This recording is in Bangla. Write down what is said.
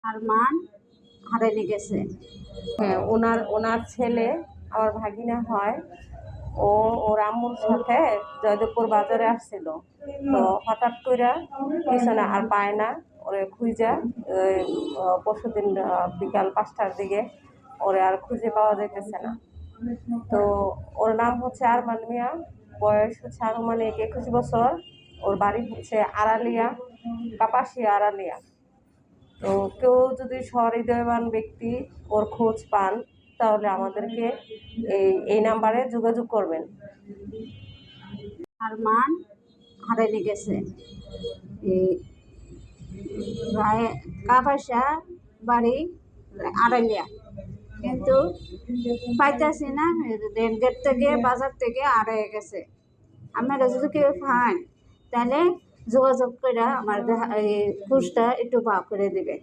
আরমান হারাইয়ে গেছে। হ্যাঁ, ওনার ওনার ছেলে আমার ভাগিনা হয়। ও ওর আম্মুর সাথে জয়দেবপুর বাজারে আসছিল। তো হঠাৎ করে পিছনে আর পায় না। ওরে খুঁজা পরশুদিন বিকাল 5টার দিকে ওরে আর খুঁজে পাওয়া যাইতেছে না। তো ওর নাম হচ্ছে আরমান মিয়া, বয়স হচ্ছে আনুমানিক 21 বছর। ওর বাড়ি হচ্ছে আড়ালিয়া, কাপাসিয়া আড়ালিয়া। তো কেউ যদি সহৃদয়বান ব্যক্তি ওর খোঁজ পান তাহলে আমাদেরকে এই নাম্বারে যোগাযোগ করবেন। আরমান হারাইয়ে গেছে। এই কাপাসা বাড়ি আড়াইলিয়া, কিন্তু পাইতেছি না। রেলগেট থেকে বাজার থেকে হারিয়ে গেছে। আপনারা যদি কেউ পান তাহলে যোগাযোগ করে আমার এই খোঁজটা একটু বা করে দেবেন।